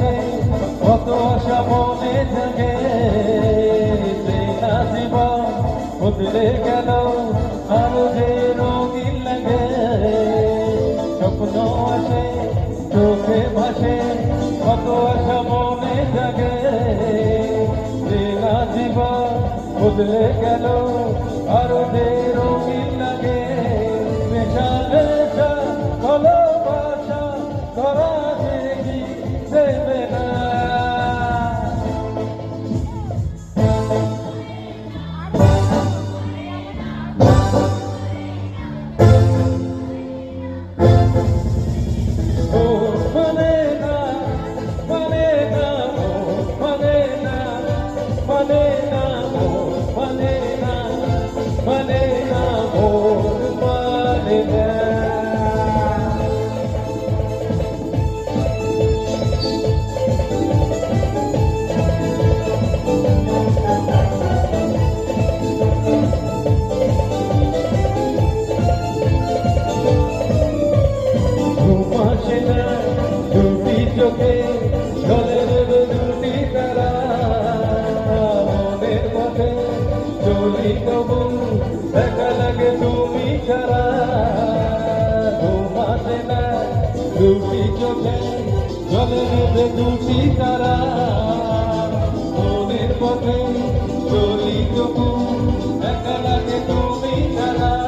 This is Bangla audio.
আসে কত আশা মনে থাকে চেনা জীবন বদলে গেল আরো যে রঙিন লাগে স্বপ্ন আসে চোখে ভাসে কত আশা মনে জাগে চেনা জীবন বদলে গেল আরো যে রঙিন লাগে মেশা মেশা ভালোবাসা ধরা দেখি দেবে না চোখে চলে দেবে দুটি তারা মনের পথে চলি তবু দেখা লাগে তুমি ছাড়া ঘুমাতে না দুটি চোখে চলে দেবে দুটি তারা মনের পথে চলি তবু দেখা লাগে তুমি ছাড়া